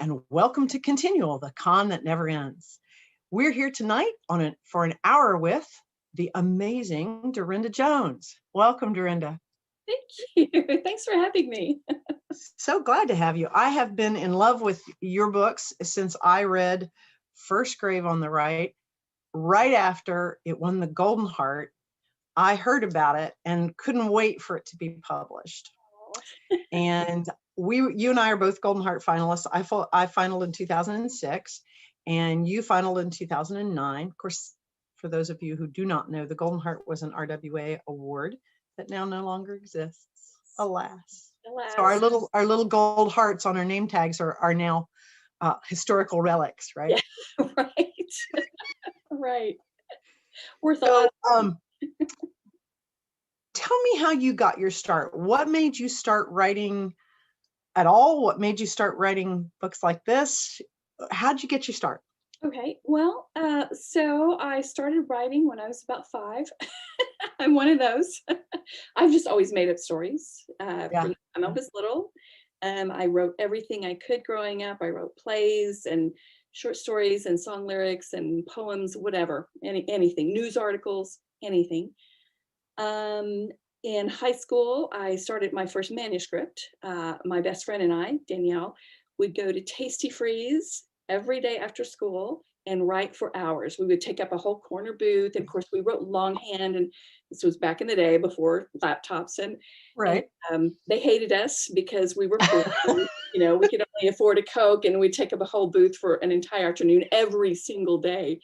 and welcome to ConTinual, the con that never ends. We're here tonight for an hour with the amazing Darynda Jones. Welcome, Darynda. Thank you. Thanks for having me. So glad to have you. I have been in love with your books since I read First Grave on the right after it won the Golden Heart. I heard about it and couldn't wait for it to be published. And you and I are both Golden Heart finalists. I finaled in 2006 and you finaled in 2009. Of course, for those of you who do not know, the Golden Heart was an RWA award that now no longer exists. Alas. So our little gold hearts on our name tags are now historical relics, right? Yeah, right. Right. Worth a So, lot. tell me how you got your start. What made you start writing at all? What made you start writing books like this? How'd you get your start? Okay, well, so I started writing when I was about 5. I'm one of those. I've just always made up stories from the time I was little. I wrote everything I could growing up. I wrote plays and short stories and song lyrics and poems, whatever, anything, news articles, anything. In high school, I started my first manuscript. My best friend and I, Danielle, would go to Tasty Freeze every day after school and write for hours. We would take up a whole corner booth. And of course, we wrote longhand, and this was back in the day before laptops. And they hated us because we were poor. And, we could only afford a Coke, and we'd take up a whole booth for an entire afternoon every single day.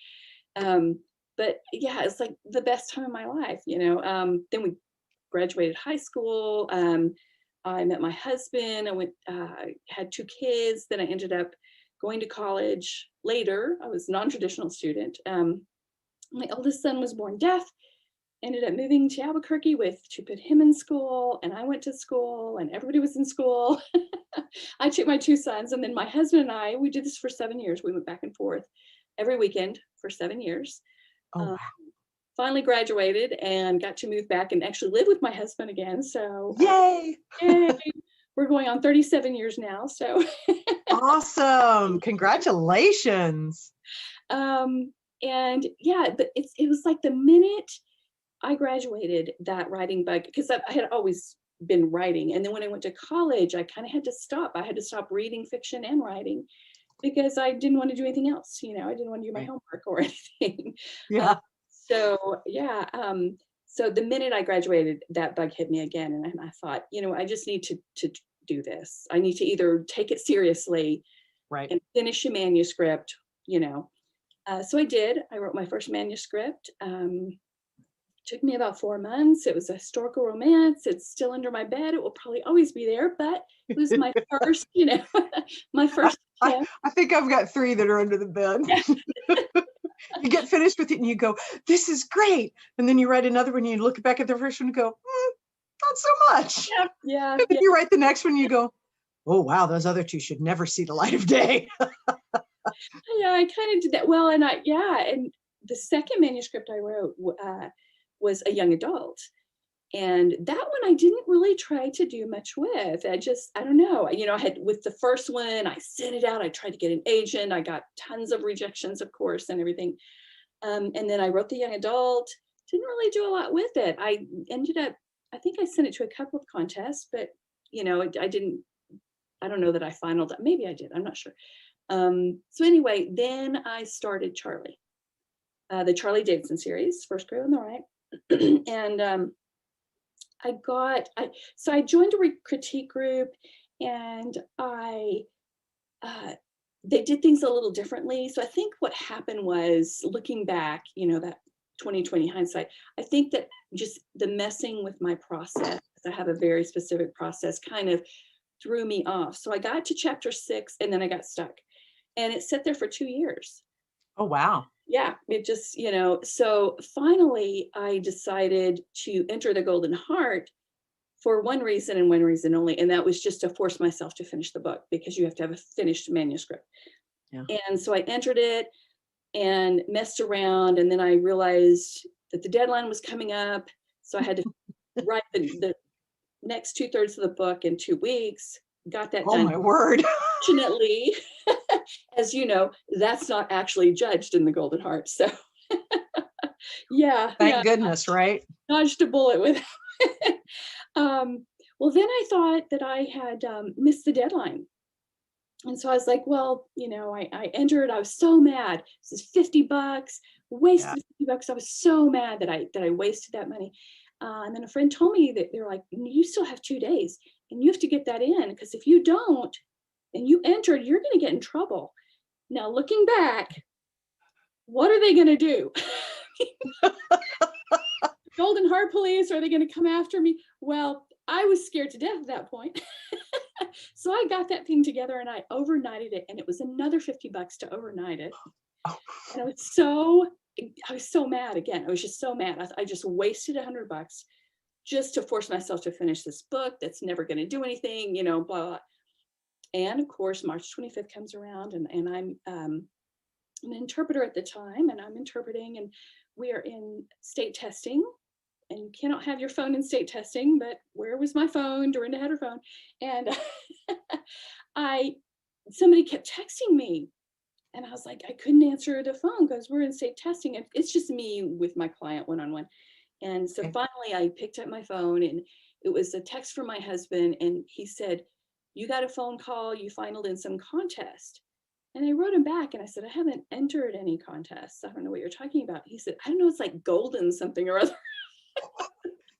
But yeah, it's like the best time of my life, Then we graduated high school. I met my husband. I had 2 kids. Then I ended up going to college later. I was a non-traditional student. My oldest son was born deaf. Ended up moving to Albuquerque to put him in school, and I went to school, and everybody was in school. I took my 2 sons, and then my husband and I, we did this for 7 years. We went back and forth every weekend for 7 years. Oh, wow. Finally graduated and got to move back and actually live with my husband again. So yay! We're going on 37 years now. So awesome! Congratulations! And yeah, but it was like the minute I graduated, that writing bug, because I had always been writing, and then when I went to college, I kind of had to stop. I had to stop reading fiction and writing because I didn't want to do anything else. I didn't want to do my homework or anything. Yeah. So the minute I graduated, that bug hit me again. And I thought, I just need to do this. I need to either take it seriously and finish a manuscript, So I did. I wrote my first manuscript. Took me about 4 months. It was a historical romance. It's still under my bed. It will probably always be there, but it was my first, my first. I think I've got 3 that are under the bed. You get finished with it and you go, this is great. And then you write another one and you look back at the first one and go, not so much. Yeah. And then you write the next one and you go, oh, wow, those other 2 should never see the light of day. Yeah, I kind of did that. Well, and and the second manuscript I wrote was a young adult. And that one I didn't really try to do much with. I don't know. I had with the first one, I sent it out. I tried to get an agent. I got tons of rejections, of course, and everything. And then I wrote the young adult. Didn't really do a lot with it. I ended up, I think I sent it to a couple of contests, but I didn't. I don't know that I finaled it. Maybe I did. I'm not sure. So anyway, then I started Charlie, the Charlie Davidson series, First Grave on the Right, and. So I joined a critique group, and they did things a little differently. So I think what happened was, looking back, that 2020 hindsight, I think that just the messing with my process, I have a very specific process, kind of threw me off. So I got to chapter 6 and then I got stuck, and it sat there for 2 years. Oh, wow. Yeah, it just, so finally I decided to enter the Golden Heart for one reason and one reason only. And that was just to force myself to finish the book, because you have to have a finished manuscript. Yeah. And so I entered it and messed around. And then I realized that the deadline was coming up. So I had to write the next 2/3 of the book in 2 weeks. Got that done. Oh, my word. Fortunately, as you know, that's not actually judged in the Golden Heart. So yeah, Thank goodness, right? dodged a bullet with well, then I thought that I had missed the deadline. And so I was like, well, I entered, I was so mad. This is $50, wasted $50. I was so mad that I wasted that money. And then a friend told me that they're like, you still have 2 days and you have to get that in, because if you don't, and you entered, you're going to get in trouble. Now, looking back, what are they going to do? Golden Heart Police, are they going to come after me? Well, I was scared to death at that point. So I got that thing together and I overnighted it, and it was another $50 to overnight it. And I was so mad again. I was just so mad. I just wasted $100 just to force myself to finish this book that's never going to do anything, blah, blah. And of course, March 25th comes around, and I'm an interpreter at the time, and I'm interpreting, and we are in state testing. And you cannot have your phone in state testing, but where was my phone? Darynda had her phone. And somebody kept texting me, and I was like, I couldn't answer the phone because we're in state testing. And it's just me with my client one-on-one. And so finally I picked up my phone, and it was a text from my husband. And he said, you got a phone call, you finaled in some contest. And I wrote him back and I said, I haven't entered any contests. I don't know what you're talking about. He said, I don't know, it's like golden something or other.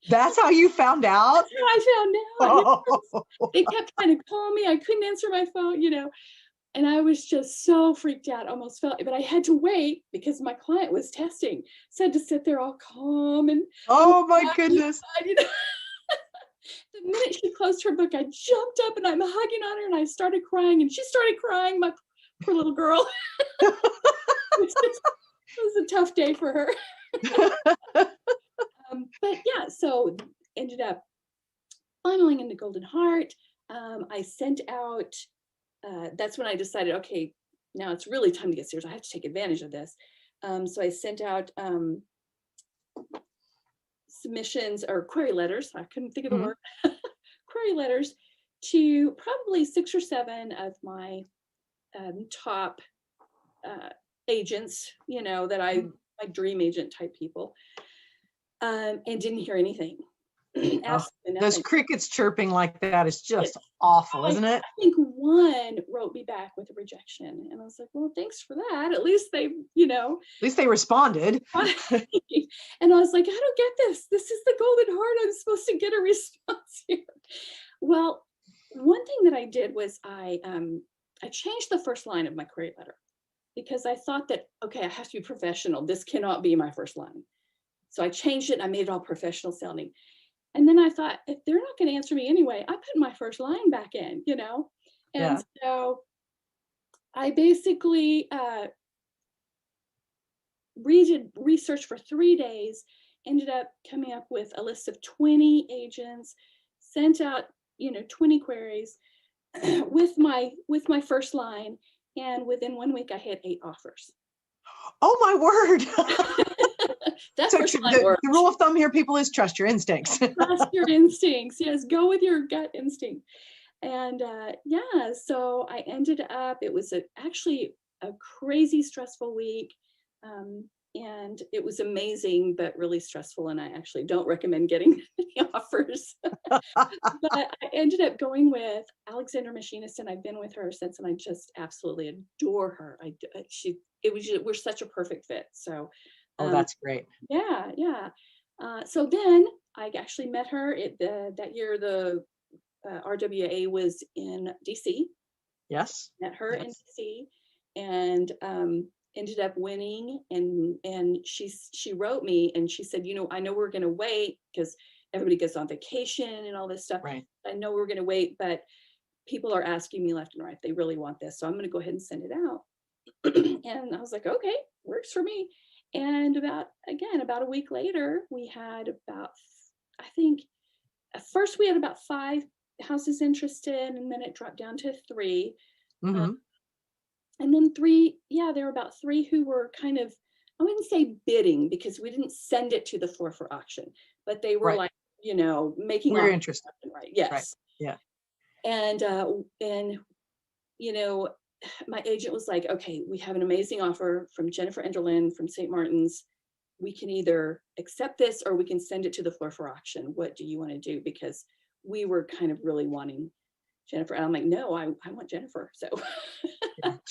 That's how you found out? That's how I found out. Oh. They kept trying to call me. I couldn't answer my phone, and I was just so freaked out, almost felt, but I had to wait because my client was testing. So I had to sit there all calm and oh my goodness. The minute she closed her book, I jumped up and I'm hugging on her and I started crying, and she started crying, my poor little girl. It was a tough day for her. But yeah, so ended up finaling in the Golden Heart. I sent out, that's when I decided, okay, now it's really time to get serious. I have to take advantage of this. So I sent out submissions or query letters. I couldn't think of the word. Query letters to probably 6 or 7 of my top agents, that my dream agent type people. And didn't hear anything. Absolutely those crickets chirping like that is just awful, isn't it? I think one wrote me back with a rejection, and I was like, well, thanks for that. At least they, At least they responded. And I was like, I don't get this. This is the Golden Heart. I'm supposed to get a response here. Well, one thing that I did was I changed the first line of my query letter, because I thought that, okay, I have to be professional. This cannot be my first line. So I changed it and I made it all professional sounding. And then I thought, if they're not going to answer me anyway, I put my first line back in, And so I basically researched for 3 days, ended up coming up with a list of 20 agents, sent out, 20 queries with my first line. And within 1 week, I had 8 offers. Oh my word. That's so the rule of thumb here, people, is trust your instincts. Trust your instincts. Yes, go with your gut instinct. And so I ended up, it was actually a crazy stressful week. And it was amazing, but really stressful. And I actually don't recommend getting any offers. But I ended up going with Alexandra Machinist, and I've been with her since, and I just absolutely adore her. We're such a perfect fit. So. Oh, that's great. Yeah. So then I actually met her that year. The RWA was in DC. Yes. Met her in DC, and ended up winning. And she wrote me and she said, I know we're going to wait because everybody goes on vacation and all this stuff. Right. I know we're going to wait, but people are asking me left and right. They really want this, so I'm going to go ahead and send it out. And I was like, okay, works for me. And about a week later, we had about, I think, at first we had about 5 houses interested, and then it dropped down to 3. And then 3, there were about 3 who were kind of, I wouldn't say bidding, because we didn't send it to the floor for auction, but they were like, making. We're interested. Right. Yes. Right. Yeah. And my agent was like, okay, we have an amazing offer from Jennifer Enderlin from St. Martin's. We can either accept this or we can send it to the floor for auction. What do you want to do? Because we were kind of really wanting Jennifer. And I'm like, no, I want Jennifer. So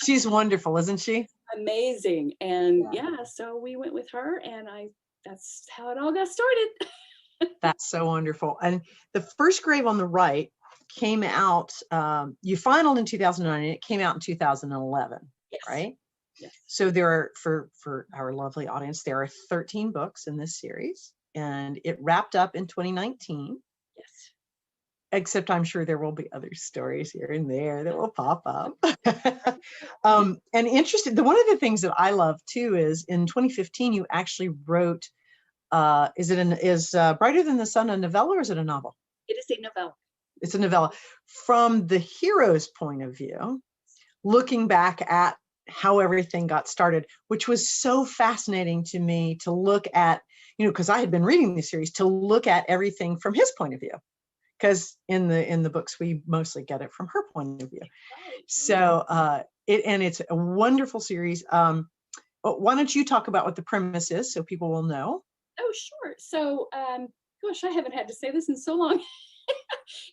She's wonderful, isn't she? amazing. And yeah, so we went with her, and that's how it all got started. That's so wonderful. And the first Grave on the Right came out, you finaled in 2009 and it came out in 2011, Yes. right? Yes. So there are, for our lovely audience, there are 13 books in this series, and it wrapped up in 2019. Yes. Except I'm sure there will be other stories here and there that will pop up. And interesting, one of the things that I love too is in 2015, you actually wrote, is Brighter Than the Sun a novella, or is it a novel? It is a novella. It's a novella from the hero's point of view, looking back at how everything got started, which was so fascinating to me to look at, because I had been reading the series, to look at everything from his point of view. Because in the books, we mostly get it from her point of view. So it's a wonderful series. Why don't you talk about what the premise is so people will know? Oh, sure. So, gosh, I haven't had to say this in so long.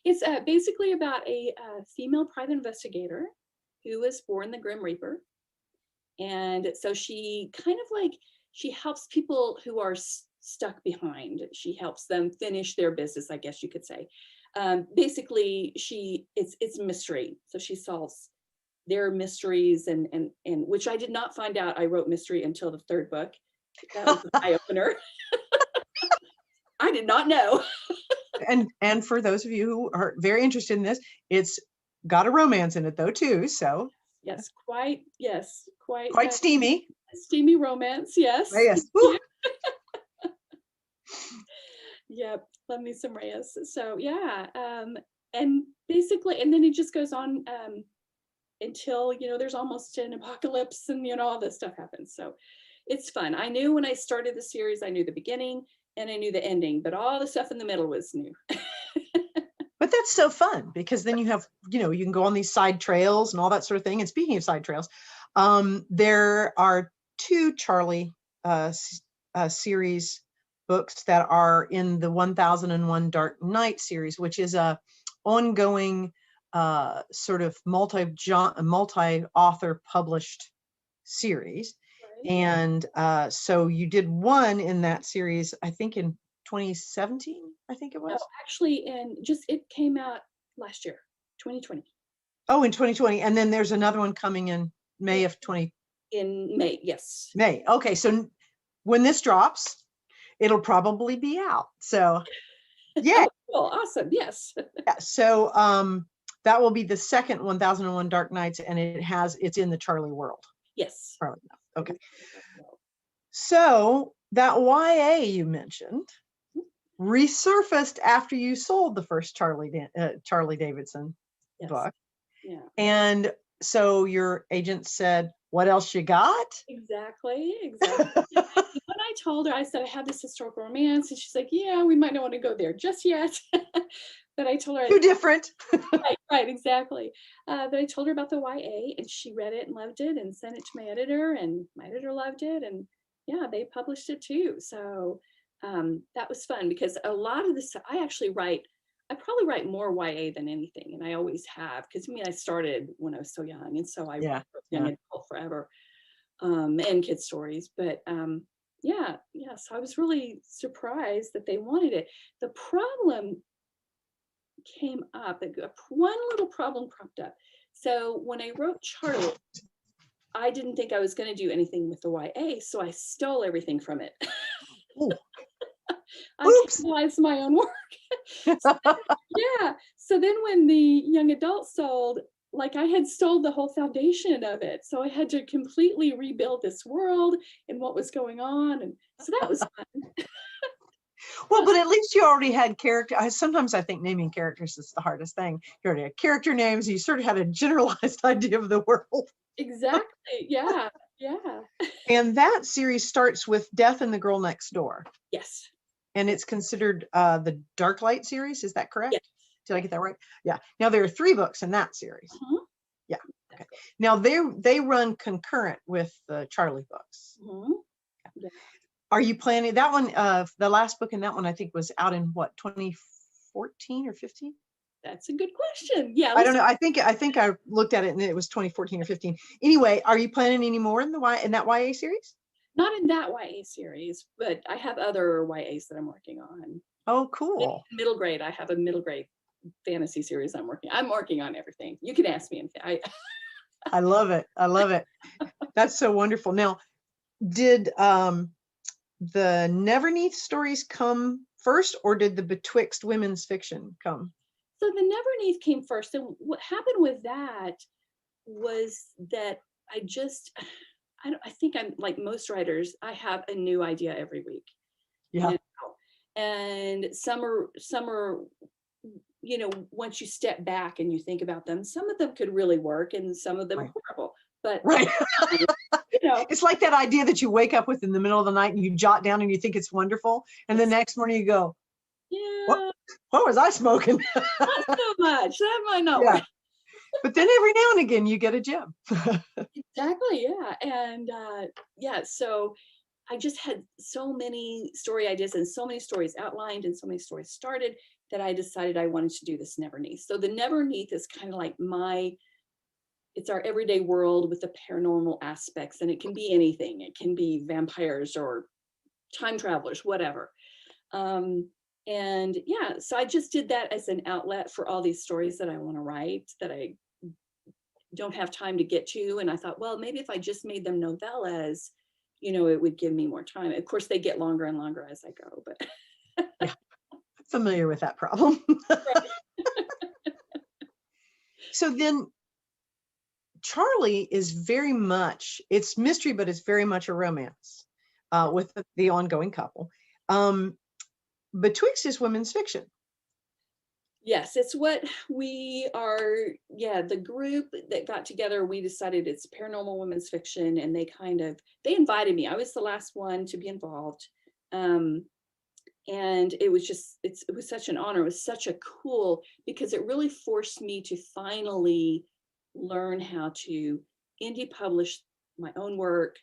It's basically about a female private investigator who was born the Grim Reaper. And so she kind of like, she helps people who are stuck behind. She helps them finish their business, I guess you could say. Basically, it's mystery. So she solves their mysteries, and which I did not find out I wrote mystery until the third book. That was an eye opener. I did not know. And for those of you who are very interested in this, it's got a romance in it though too. So yes, quite steamy. Steamy romance, yes. Yes. Yep, love me some Reyes. So yeah, and basically, and then it just goes on until there's almost an apocalypse, and all this stuff happens. So it's fun. I knew when I started the series, I knew the beginning and I knew the ending, but all the stuff in the middle was new. But that's so fun, because then you have, you can go on these side trails and all that sort of thing. And speaking of side trails, there are 2 Charlie series books that are in the 1001 Dark Night series, which is a ongoing sort of multi-author published series. Right. And so you did one in that series, I think in 2017, I think it was. No, actually, it came out last year, 2020. Oh, in 2020. And then there's another one coming in May of 20. In May, yes. May. Okay. So when this drops, it'll probably be out. So yeah. Oh, cool. Awesome. Yes. Yeah. So that will be the second 1001 Dark Nights, and it's in the Charlie world. Yes. Charlie. Okay. So that YA you mentioned resurfaced after you sold the first Charlie Davidson book. Yeah. And so your agent said, "What else you got?" Exactly. When I told her, I said I had this historical romance, and she's like, "Yeah, we might not want to go there just yet." But I told her too different. right, exactly. But I told her about the YA, and she read it and loved it, and sent it to my editor, and my editor loved it, and yeah, they published it too. So that was fun, because a lot of this I probably write more YA than anything, and I always have, because I started when I was so young, and so I wrote young adult forever, and kids stories. But so I was really surprised that they wanted it. The problem came up, one little problem cropped up. So when I wrote Charlie, I didn't think I was going to do anything with the YA, so I stole everything from it. I capitalized my own work. So then when the young adult sold, like, I had stole the whole foundation of it. So I had to completely rebuild this world and what was going on. And so that was fun. Well, but at least you already had character. Sometimes I think naming characters is the hardest thing. You already had character names. You sort of had a generalized idea of the world. Exactly. Yeah. And that series starts with Death and the Girl Next Door. Yes. And it's considered the Dark Light series. Is that correct? Yes. Did I get that right? Yeah. Now there are 3 books in that series. Uh-huh. Yeah. Okay. Now they run concurrent with the Charlie books. Mhm. Yeah. Are you planning that one? The last book in that one, I think, was out in what, 2014 or 15? That's a good question. Yeah, I don't know. I think I looked at it and it was 2014 or 15. Anyway, are you planning any more in that YA series? not in that YA series, but I have other YAs that I'm working on. Oh, cool. Middle grade, I have a middle grade fantasy series I'm working on everything. You can ask me anything. I love it. I love it. That's so wonderful. Now, did the Neverneath stories come first, or did the Betwixt women's fiction come? So the Neverneath came first. And what happened with that was that I think I'm like most writers, I have a new idea every week. Yeah. You know? And some are, once you step back and you think about them, some of them could really work and some of them are horrible. But right. It's like that idea that you wake up with in the middle of the night and you jot down and you think it's wonderful. And the next morning you go, yeah, what was I smoking? not so much. That might not work. But then every now and again you get a gem. Exactly. Yeah. And so I just had so many story ideas and so many stories outlined and so many stories started that I decided I wanted to do this Neverneath. So the Neverneath is kind of like it's our everyday world with the paranormal aspects, and it can be anything. It can be vampires or time travelers, whatever. So I just did that as an outlet for all these stories that I want to write that I don't have time to get to. And I thought, well, maybe if I just made them novellas, it would give me more time. Of course, they get longer and longer as I go, but yeah, familiar with that problem. So then Charlie is very much, it's mystery, but it's very much a romance with the ongoing couple. Betwixt is women's fiction. Yes, it's what we are. Yeah, the group that got together, we decided it's paranormal women's fiction, and they invited me. I was the last one to be involved. And it was such an honor. It was such a cool, because it really forced me to finally learn how to indie publish my own work,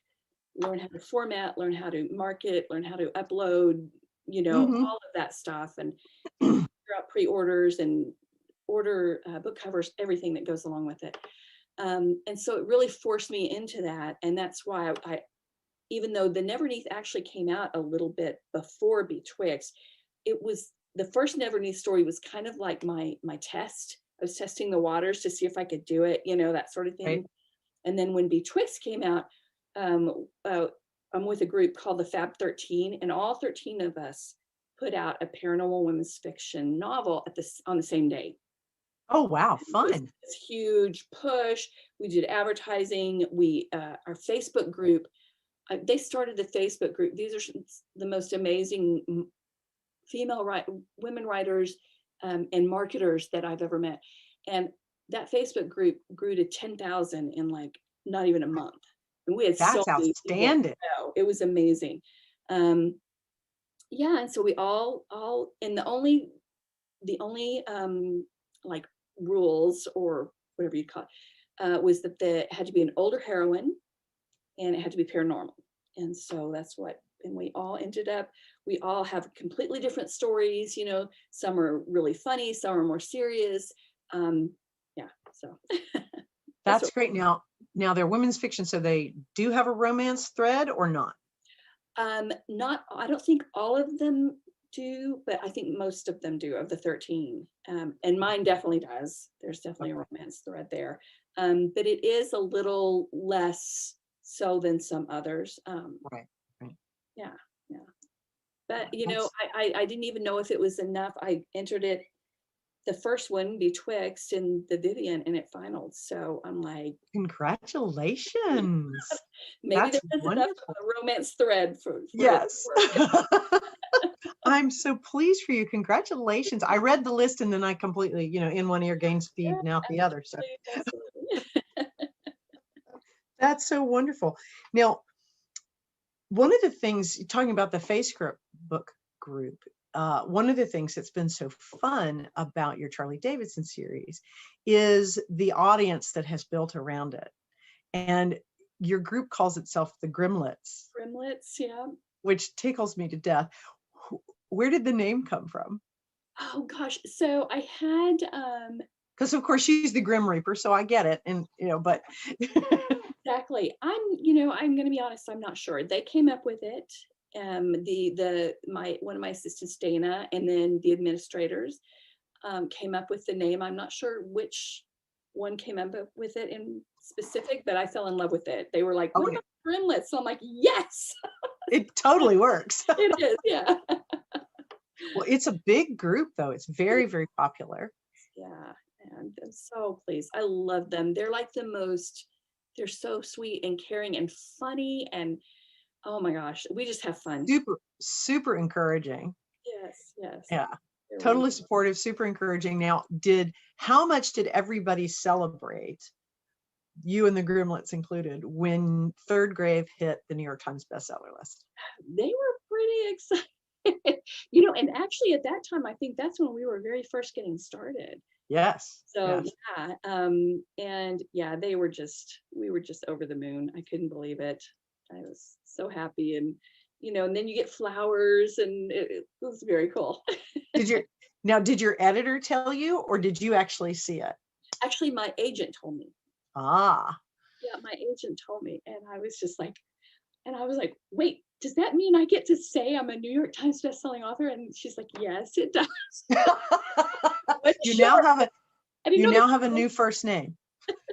learn how to format, learn how to market, learn how to upload, all of that stuff, and figure out pre-orders and order book covers, everything that goes along with it. And so it really forced me into that. And that's why I even though the Neverneath actually came out a little bit before Betwixt, it was the first Neverneath story was kind of like my test. I was testing the waters to see if I could do it, that sort of thing. Right. And then when Betwixt came out, I'm with a group called the Fab 13, and all 13 of us put out a paranormal women's fiction novel on the same day. Oh, wow, fun. This huge push. We did advertising. Our Facebook group, they started the Facebook group. These are the most amazing women writers and marketers that I've ever met. And that Facebook group grew to 10,000 in like not even a month. And we had That's outstanding. It was amazing. And so we all and the only like rules or whatever you call it was that it had to be an older heroine and it had to be paranormal. And so that's and we all have completely different stories, some are really funny, some are more serious. So that's great. Now they're women's fiction, so they do have a romance thread or not? I don't think all of them do, but I think most of them do, of the 13. And mine definitely does. There's definitely a romance thread there. But it is a little less so than some others. Right. Yeah. But I didn't even know if it was enough. I entered it, the first one, Betwixt, in the Vivian, and it finaled. So I'm like, congratulations. Maybe there was enough romance thread for yes. I'm so pleased for you. Congratulations. I read the list and then I completely, in one ear gains speed and out the other. So that's so wonderful. Now, one of the things, talking about the Facebook group, one of the things that's been so fun about your Charlie Davidson series is the audience that has built around it. And your group calls itself the Grimlets. Grimlets, yeah. Which tickles me to death. Where did the name come from? Oh gosh, so I had because of course she's the Grim Reaper, so I get it, and but exactly. I'm going to be honest, I'm not sure. They came up with it. One of my assistants, Dana, and then the administrators came up with the name. I'm not sure which one came up with it in specific, but I fell in love with it. They were like, "What about Grimlets?" So I'm like, "Yes." It totally works. It is, yeah. Well, it's a big group, though. It's very, very popular. Yeah, and I'm so pleased. I love them. They're like they're so sweet and caring and funny, and oh my gosh, we just have fun. Super, super encouraging. Yes, yes. Yeah, totally supportive, super encouraging. Now, how much did everybody celebrate, you and the Grimlets included, when Third Grave hit the New York Times bestseller list? They were pretty excited. And actually at that time, I think that's when we were very first getting started. Yes. So yes. Yeah, and yeah, we were just over the moon. I couldn't believe it. I was so happy, and and then you get flowers, and it was very cool. Did your editor tell you, or did you actually see it? Actually, my agent told me. Ah. Yeah, my agent told me, and I was like, wait, does that mean I get to say I'm a New York Times bestselling author? And she's like, yes, it does. You now have a new first name,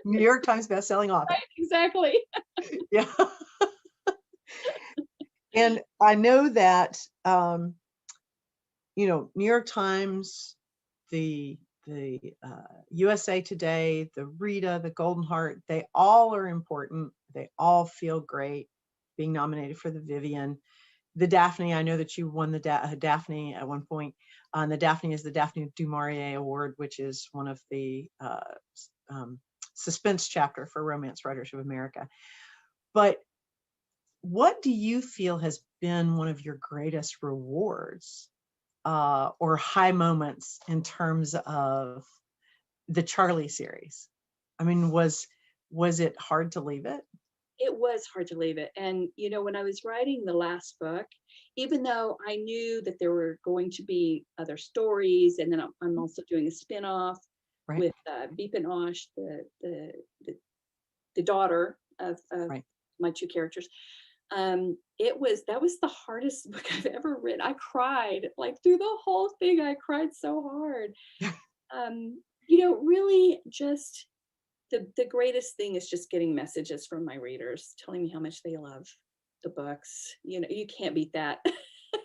New York Times bestselling author. Right, exactly. Yeah. And I know that New York Times, the USA Today, the Rita, the Golden Heart, they all are important. They all feel great being nominated for the Vivian. The Daphne, I know that you won the Daphne at one point. The Daphne is the Daphne du Maurier Award, which is one of the suspense chapter for Romance Writers of America. But what do you feel has been one of your greatest rewards or high moments in terms of the Charlie series? I mean, was it hard to leave it? It was hard to leave it. And, when I was writing the last book, even though I knew that there were going to be other stories, and then I'm also doing a spinoff with Beep and Osh, the daughter of my two characters. That was the hardest book I've ever written. I cried through the whole thing. I cried so hard. Really just the greatest thing is just getting messages from my readers telling me how much they love the books. You can't beat that.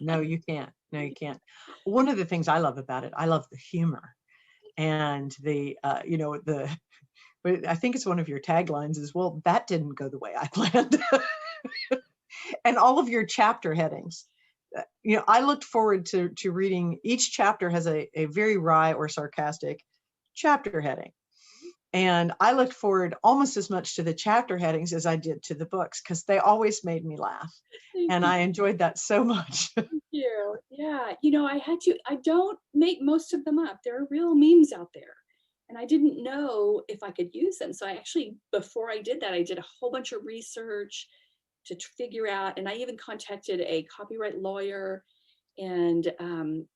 No, you can't. No, you can't. One of the things I love about it, I love the humor, and I think it's one of your taglines is, well, that didn't go the way I planned. And all of your chapter headings, I looked forward to reading. Each chapter has a very wry or sarcastic chapter heading. And I looked forward almost as much to the chapter headings as I did to the books, because they always made me laugh. And I enjoyed that so much. Thank you. Yeah. I don't make most of them up. There are real memes out there. And I didn't know if I could use them. So before I did that, I did a whole bunch of research to figure out, and I even contacted a copyright lawyer, and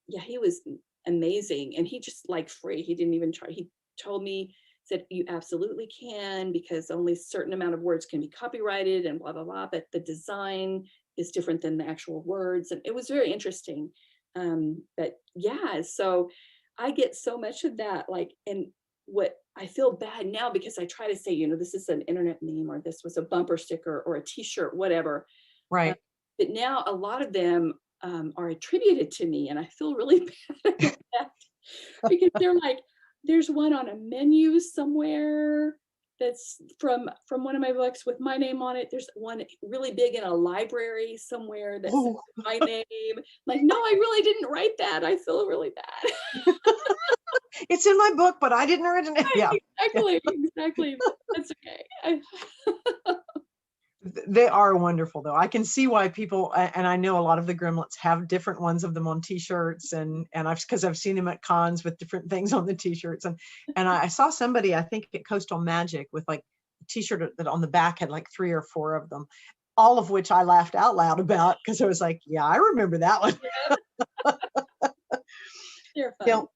he was amazing. And he just free. He didn't even try. He told me, said, you absolutely can, because only a certain amount of words can be copyrighted and blah, blah, blah. But the design is different than the actual words. And it was very interesting. But yeah, so I get so much of that. And what I feel bad now, because I try to say, this is an internet meme, or this was a bumper sticker or a t-shirt, whatever. Right. But now a lot of them are attributed to me. And I feel really bad about that, because they're like, there's one on a menu somewhere that's from one of my books with my name on it. There's one really big in a library somewhere that's my name. Like, no, I really didn't write that. I feel really bad. It's in my book, but I didn't originate. Yeah, exactly. That's okay. They are wonderful, though. I can see why people, and I know a lot of the Gremlins have different ones of them on T-shirts, and because I've seen them at cons with different things on the T-shirts, and I saw somebody, I think at Coastal Magic, with like a T-shirt that on the back had like 3 or 4 of them, all of which I laughed out loud about because I was like, yeah, I remember that one. They're fun. Now,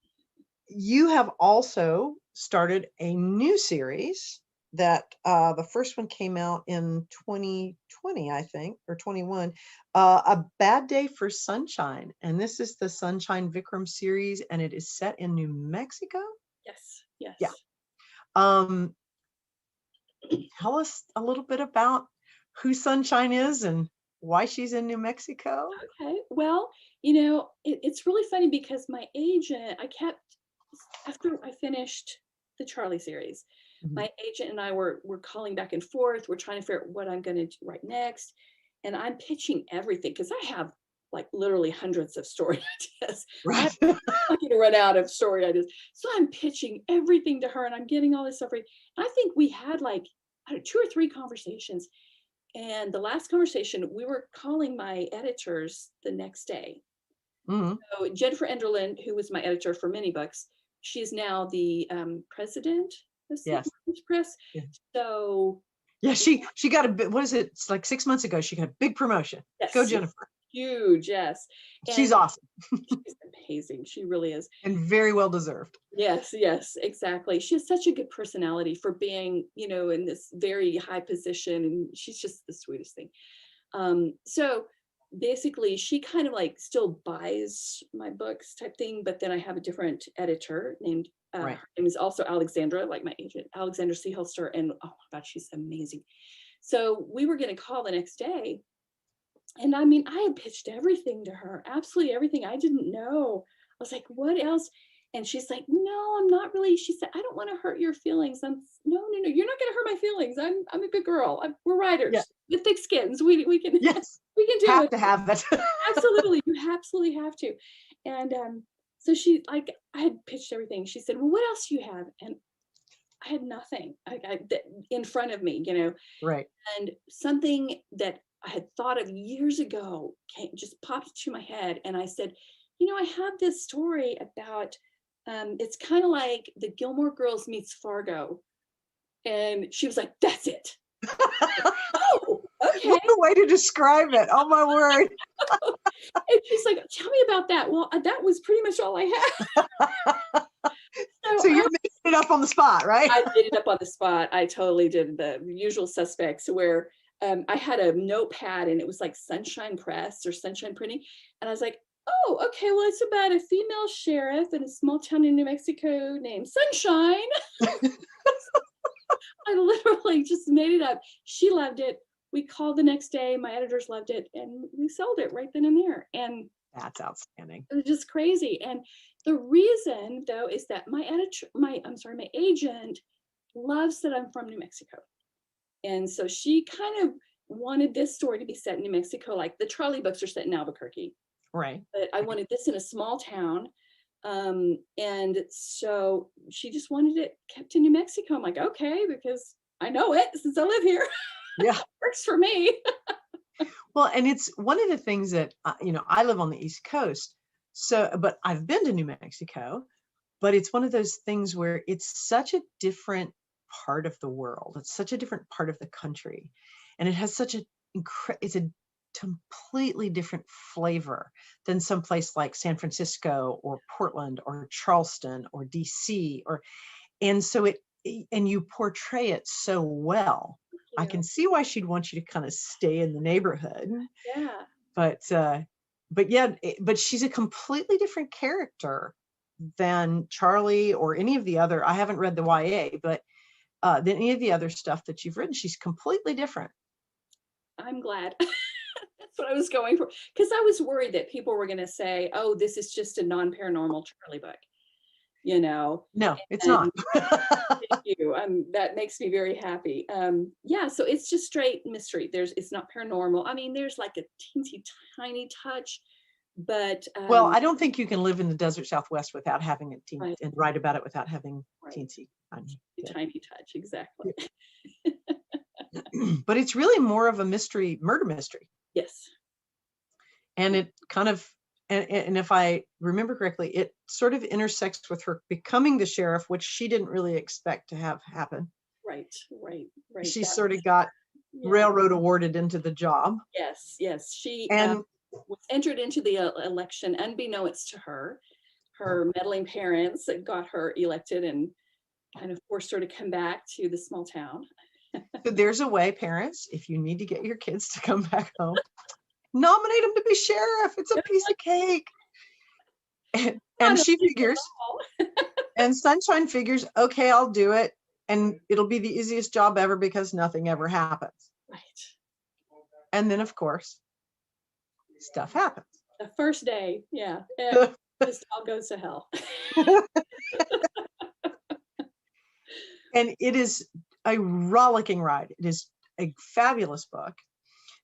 you have also started a new series that the first one came out in 2020, I think, or 21, A Bad Day for Sunshine. And this is the Sunshine Vikram series, and it is set in New Mexico. Yes, yes. Yeah. Tell us a little bit about who Sunshine is and why she's in New Mexico. Okay. Well, you know, it's really funny because my agent, after I finished the Charlie series, my agent and I were calling back and forth. We're trying to figure out what I'm going to write next. And I'm pitching everything because I have like literally hundreds of story ideas. Right. I'm not going to run out of story ideas. So I'm pitching everything to her and I'm getting all this stuff right. I think we had like 2 or 3 conversations. And the last conversation, we were calling my editors the next day. So Jennifer Enderlin, who was my editor for many books, she is now the president of St. Martin's Press. Yeah. So yeah, she got a bit. What is it? It's like 6 months ago. She got a big promotion. Yes, go Jennifer. Huge, yes. And she's awesome. She's amazing. She really is. And very well deserved. Yes, exactly. She has such a good personality for being, you know, in this very high position, and she's just the sweetest thing. So basically she kind of like still buys my books type thing, but then I have a different editor named, her name is also Alexandra, like my agent, Alexandra Seeholster, and oh my God, she's amazing. So we were going to call the next day. And I mean, I had pitched everything to her, absolutely everything. I didn't know. I was like, what else? And she's like, no, I'm not really. She said, I don't want to hurt your feelings. No, you're not going to hurt my feelings. I'm a good girl. We're writers with thick skins. We can, we can do have it. To have it. Absolutely. You absolutely have to. And so she, like, I had pitched everything. She said, well, what else do you have? And I had nothing in front of me, you know? Right. And something that I had thought of years ago just popped into my head. And I said, you know, I have this story about, it's kind of like the Gilmore Girls meets Fargo. And she was like, that's it. Oh, okay. What a way to describe it. Oh my word. And she's like, tell me about that. Well, that was pretty much all I had. So you're making it up on the spot, right? I made it up on the spot. I totally did the usual suspects where I had a notepad and it was like Sunshine Press or Sunshine Printing. And I was like, oh, okay, well, it's about a female sheriff in a small town in New Mexico named Sunshine. I literally just made it up. She loved it. We called the next day. My editors loved it. And we sold it right then and there. And that's outstanding. It was just crazy. And the reason, though, is that my agent loves that I'm from New Mexico. And so she kind of wanted this story to be set in New Mexico, like the Charlie books are set in Albuquerque. Right. But I wanted this in a small town. And so she just wanted it kept in New Mexico. I'm like, okay, because I know it since I live here. Yeah. Works for me. Well, and it's one of the things that, you know, I live on the East Coast. So, but I've been to New Mexico, but it's one of those things where it's such a different part of the world. It's such a different part of the country. And it has such it's a completely different flavor than someplace like San Francisco or Portland or Charleston or DC and so and you portray it so well. I can see why she'd want you to kind of stay in the neighborhood. Yeah. But she's a completely different character than Charlie or any of the other. I haven't read the YA, but than any of the other stuff that you've written. She's completely different. I'm glad. That's what I was going for. Because I was worried that people were going to say, oh, this is just a non-paranormal Charlie book. You know? No, it's not. Thank you. That makes me very happy. Yeah, so it's just straight mystery. It's not paranormal. I mean, there's like a teensy tiny touch, but well, I don't think you can live in the desert Southwest without having and write about it without having teensy tiny touch. Exactly. But it's really more of a murder mystery. Yes. And it kind of, and if I remember correctly, it sort of intersects with her becoming the sheriff, which she didn't really expect to have happen. Right. She sort of got railroad awarded into the job. Yes. She and was entered into the election unbeknownst to her. Her meddling parents got her elected and kind of forced her to come back to the small town. So there's a way, parents, if you need to get your kids to come back home, nominate them to be sheriff. It's a piece of cake. And she figures, and Sunshine figures, okay, I'll do it. And it'll be the easiest job ever because nothing ever happens. Right. And then, of course, stuff happens. The first day, yeah. Just all goes to hell. And it is a rollicking ride. It is a fabulous book.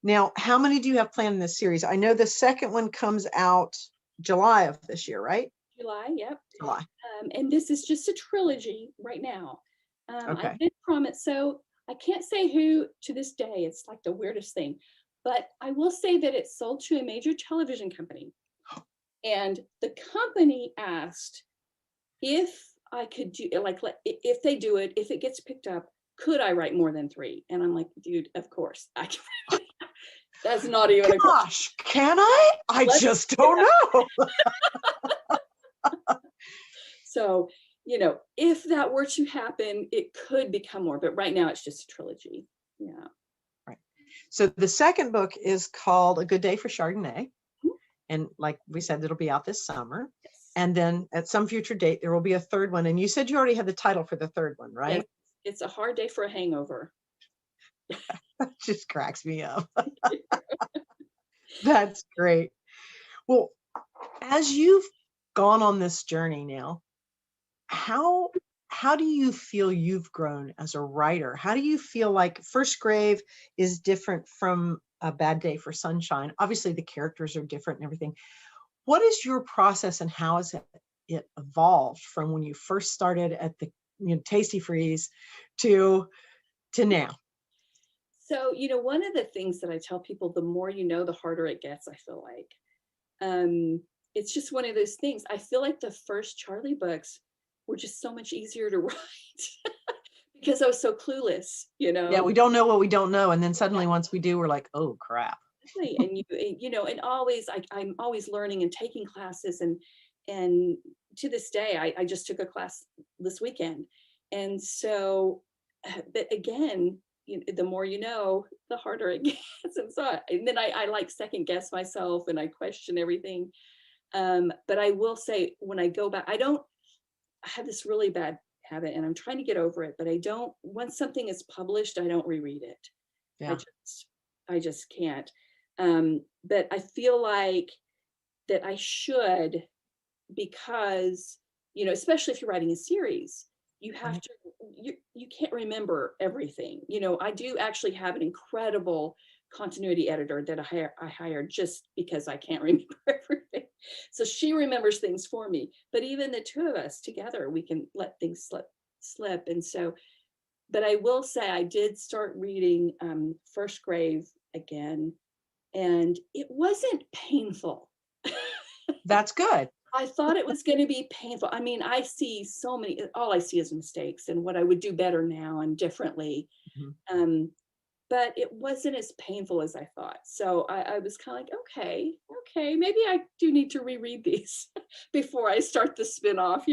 Now, how many do you have planned in this series? I know the second one comes out July of this year, right? July, yep. July. And this is just a trilogy right now. Okay. I did promise, so I can't say who to this day. It's like the weirdest thing. But I will say that it's sold to a major television company. And the company asked if I could do, like if they do it, if it gets picked up, could I write more than 3? And I'm like, dude, of course I can. That's not even a question. Gosh, can I? Just don't know. So, if that were to happen, it could become more, but right now it's just a trilogy. Yeah. Right. So the second book is called A Good Day for Chardonnay. And like we said, it'll be out this summer. Yes. And then at some future date, there will be a third one. And you said you already had the title for the third one, right? Yes. It's A Hard Day for a Hangover. That just cracks me up. That's great. Well, as you've gone on this journey now, how do you feel you've grown as a writer? How do you feel like First Grave is different from A Bad Day for Sunshine? Obviously, the characters are different and everything. What is your process and how has it evolved from when you first started at the Tasty Freeze to now? So, one of the things that I tell people, the more you know, the harder it gets, I feel like. It's just one of those things. I feel like the first Charlie books were just so much easier to write because I was so clueless, Yeah, we don't know what we don't know. And then suddenly once we do, we're like, oh, crap. And and always, I'm always learning and taking classes. And to this day, I just took a class this weekend. And so, but again, the more you know, the harder it gets. And then I like second guess myself and I question everything. But I will say, when I go back, I have this really bad habit and I'm trying to get over it, but once something is published, I don't reread it. Yeah. I just can't. But I feel like that I should, because, especially if you're writing a series, you have to, you can't remember everything. I do actually have an incredible continuity editor that I hired just because I can't remember everything. So she remembers things for me, but even the two of us together, we can let things slip. And so, but I will say I did start reading First Grave again, and it wasn't painful. That's good. I thought it was going to be painful. I mean, I see all I see is mistakes and what I would do better now and differently. Mm-hmm. But it wasn't as painful as I thought. So I was kind of like, okay, maybe I do need to reread these before I start the spinoff,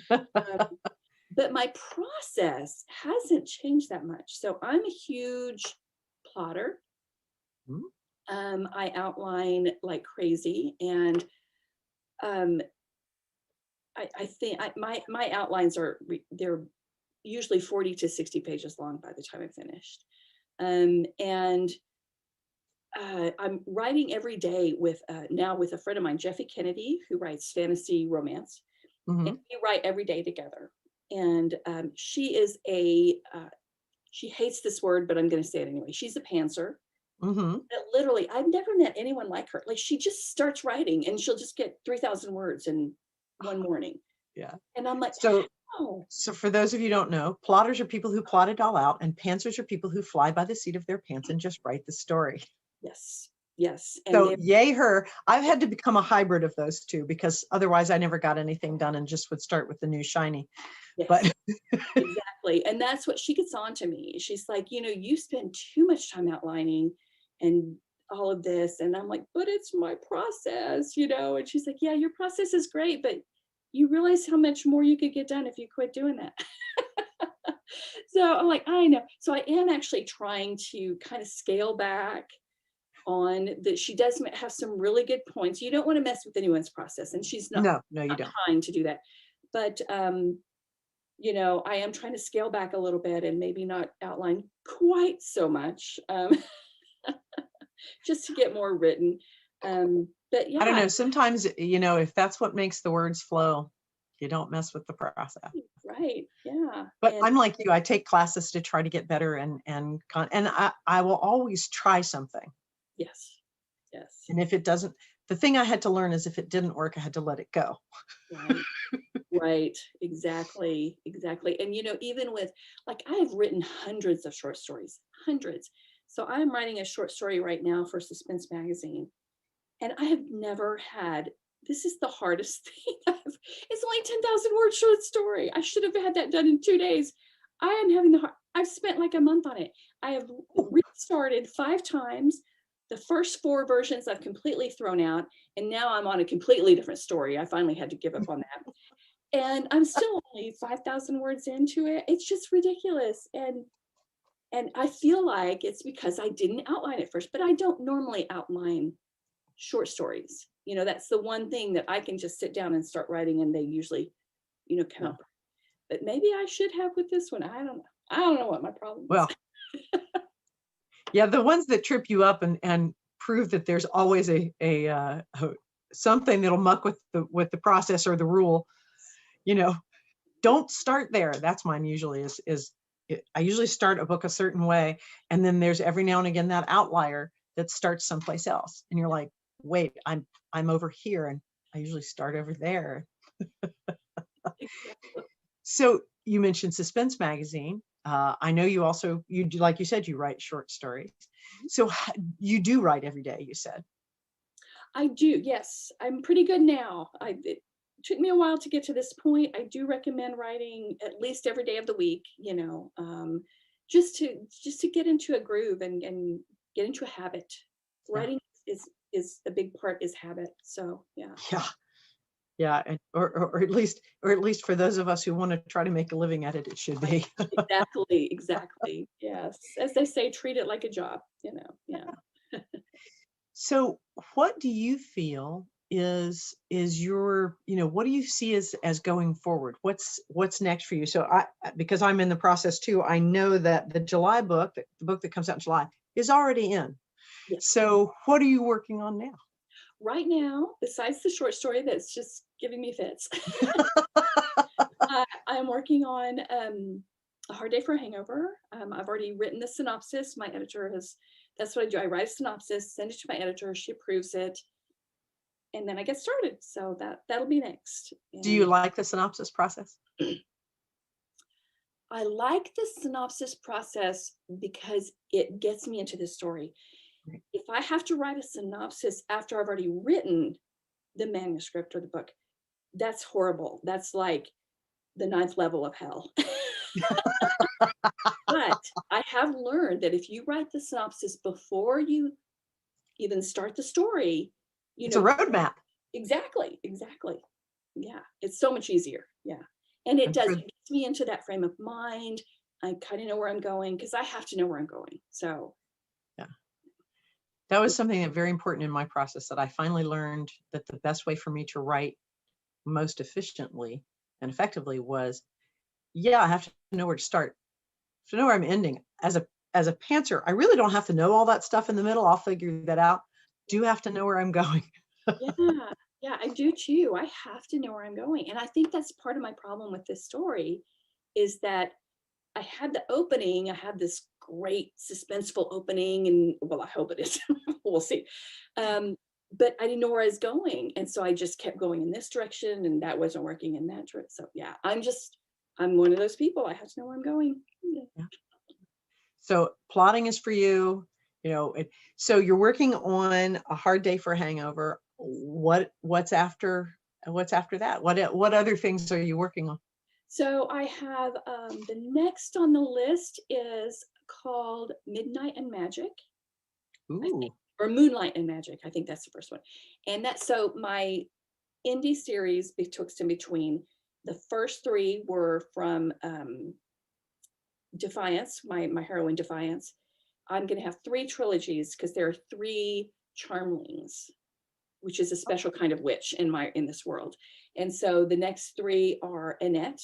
But my process hasn't changed that much. So I'm a huge plotter. Mm-hmm. I outline like crazy, and I think my outlines they're usually 40 to 60 pages long by the time I'm finished. And I'm writing every day now with a friend of mine, Jeffy Kennedy, who writes fantasy romance. Mm-hmm. And we write every day together. And she is she hates this word, but I'm going to say it anyway. She's a pantser. Mm-hmm. Literally, I've never met anyone like her. Like, she just starts writing and she'll just get 3,000 words in one morning. Yeah. And I'm like, so Oh, So for those of you who don't know, plotters are people who plot it all out, and pantsers are people who fly by the seat of their pants and just write the story. yes, yes. And So yay her. I've had to become a hybrid of those two because otherwise I never got anything done and just would start with the new shiny. yes, But exactly. And that's what she gets on to me. She's like, you spend too much time outlining and all of this. And I'm like, but it's my process, And she's like, yeah, your process is great, but you realize how much more you could get done if you quit doing that. So I'm like, I know. So I am actually trying to kind of scale back on that. She does have some really good points. You don't want to mess with anyone's process, and she's not, no, you not don't. trying to do that. But I am trying to scale back a little bit and maybe not outline quite so much, just to get more written. But I don't yeah, know. Sometimes, if that's what makes the words flow, you don't mess with the process. right, yeah, But and I'm like you. I take classes to try to get better, and I will always try something. yes, yes, And if it doesn't, the thing I had to learn is if it didn't work, I had to let it go. right. Right, exactly, exactly. And even with, like, I have written hundreds of short stories, hundreds. So I'm writing a short story right now for Suspense Magazine, and I have never had. This is the hardest thing. It's only 10,000 word short story. I should have had that done in 2 days. I am having the hard. I've spent like a month on it. I have restarted 5 times. The first 4 versions I've completely thrown out, and now I'm on a completely different story. I finally had to give up on that, and I'm still only 5,000 words into it. It's just ridiculous. And I feel like it's because I didn't outline it first, but I don't normally outline short stories. That's the one thing that I can just sit down and start writing, and they usually, come Yeah. out. But maybe I should have with this one. I don't know. I don't know what my problem is. Well, yeah, the ones that trip you up and prove that there's always a something that'll muck with the process or the rule, don't start there. That's mine usually is I usually start a book a certain way, and then there's every now and again that outlier that starts someplace else, and you're like, wait, I'm over here, and I usually start over there. Exactly. So you mentioned Suspense Magazine. I know you do, like you said, you write short stories. So you do write every day, you said. I do. Yes, I'm pretty good now. It took me a while to get to this point. I do recommend writing at least every day of the week. Just to get into a groove and get into a habit. Yeah. Writing is a big part is habit. So yeah. Yeah. Yeah. Or at least for those of us who want to try to make a living at it, it should be. Exactly. Exactly. Yes. As they say, treat it like a job. Yeah. So what do you feel is your, what do you see as going forward? What's next for you? So because I'm in the process too, I know that the July book, the book that comes out in July, is already in. Yes. So what are you working on now? Right now, besides the short story that's just giving me fits, I'm working on A Hard Day for a Hangover. I've already written the synopsis. My editor has, that's what I do. I write a synopsis, send it to my editor. She approves it, and then I get started. So that'll be next. Do you And like the synopsis process? I like the synopsis process because it gets me into the story. Right. If I have to write a synopsis after I've already written the manuscript or the book, that's horrible. That's like the 9th level of hell. But I have learned that if you write the synopsis before you even start the story, It's a roadmap. exactly. Yeah, it's so much easier. Yeah. And it And does, for, it gets me into that frame of mind. I kind of know where I'm going because I have to know where I'm going. So yeah, that was something that very important in my process, that I finally learned that the best way for me to write most efficiently and effectively was, I have to know where to start, to know where I'm ending. As a pantser, I really don't have to know all that stuff in the middle. I'll figure that out. Do have to know where I'm going. yeah, yeah, I do too. I have to know where I'm going. And I think that's part of my problem with this story is that I had the opening, I had this great suspenseful opening, and well, I hope it is. We'll see. But I didn't know where I was going. And so I just kept going in this direction, and that wasn't working in that direction. So yeah, I'm one of those people. I have to know where I'm going. Yeah. So plotting is for you, so you're working on A Hard Day for a Hangover. What's after that? What other things are you working on? So I have the next on the list is called Midnight and Magic, I think, Ooh. or Moonlight and Magic. I think that's the first one. And that's so my indie series betwixt and between. The first three were from Defiance, my heroine Defiance. I'm going to have three trilogies because there are three charmlings, which is a special kind of witch in this world. And so the next three are Annette,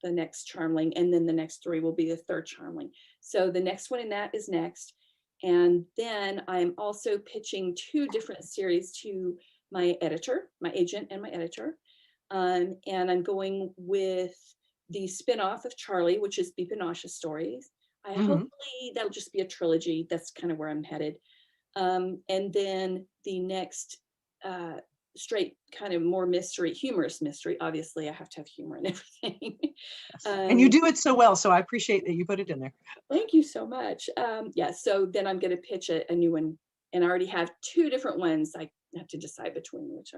the next charmling, and then the next three will be the third charmling. So the next one in that is next. And then I'm also pitching two different series to my editor, my agent and my editor. And I'm going with the spinoff of Charlie, which is Beepinasha Stories. Hopefully that'll just be a trilogy. That's kind of where I'm headed. And then the next straight kind of more humorous mystery. Obviously, I have to have humor in everything. Yes. And you do it so well, so I appreciate that you put it in there. Thank you so much. Yeah, so then I'm going to pitch a new one, and I already have two different ones. I have to decide between which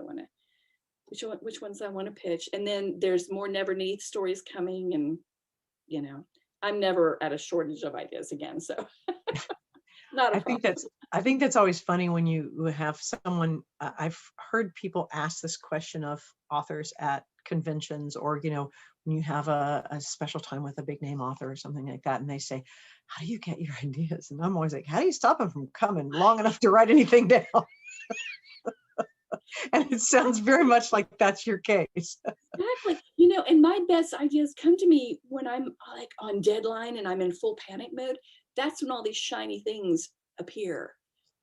ones I want to pitch. And then there's more Neverneath stories coming, and I'm never at a shortage of ideas again. So not a problem. I think that's always funny when you have someone. I've heard people ask this question of authors at conventions, or when you have a special time with a big name author or something like that, and they say, "How do you get your ideas?" And I'm always like, "How do you stop them from coming long enough to write anything down?" And it sounds very much like that's your case. Exactly. And my best ideas come to me when I'm like on deadline and I'm in full panic mode. That's when all these shiny things appear.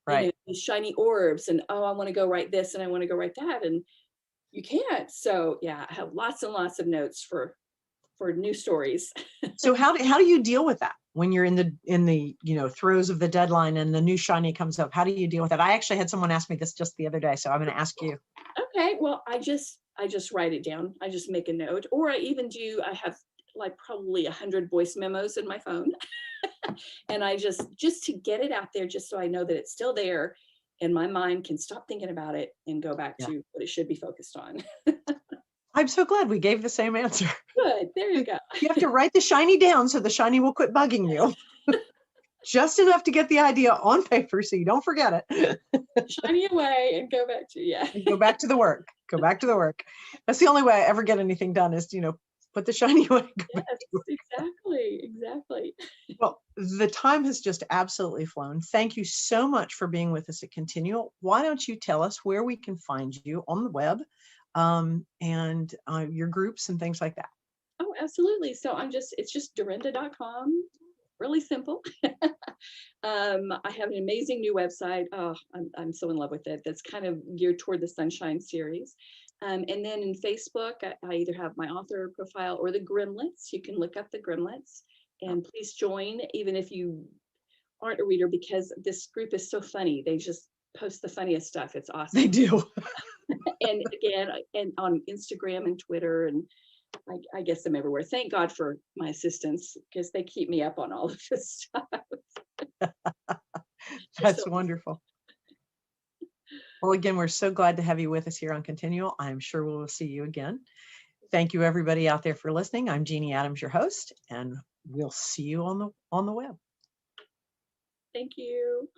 Right. These shiny orbs, and I want to go write this and I want to go write that, and you can't. So yeah, I have lots and lots of notes for new stories. So how do you deal with that when you're in the throes of the deadline and the new shiny comes up? How do you deal with that? I actually had someone ask me this just the other day, so I'm going to ask you. Okay, well, I just write it down. I just make a note, or I have like probably 100 voice memos in my phone. And I just to get it out there, just so I know that it's still there and my mind can stop thinking about it and go back to what it should be focused on. I'm so glad we gave the same answer. Good, there you go. You have to write the shiny down so the shiny will quit bugging you. Just enough to get the idea on paper so you don't forget it. Shiny away and go back to, And go back to the work. Go back to the work. That's the only way I ever get anything done is, put the shiny away. Yes, exactly. Well, the time has just absolutely flown. Thank you so much for being with us at ConTinual. Why don't you tell us where we can find you on the web, and your groups and things like that? Oh, absolutely. So it's just Darynda.com. Really simple. I have an amazing new website. Oh, I'm so in love with it. That's kind of geared toward the Sunshine series. And then in Facebook, I either have my author profile or the Grimlets. You can look up the Grimlets, and please join, even if you aren't a reader, because this group is so funny. They just post the funniest stuff. It's awesome. They do. And again, and on Instagram and Twitter, and I guess I'm everywhere. Thank God for my assistants, because they keep me up on all of this stuff. That's wonderful. Well, again, we're so glad to have you with us here on ConTinual. I'm sure we will see you again. Thank you, everybody out there, for listening. I'm Jeanne Adams, your host, and we'll see you on the web. Thank you.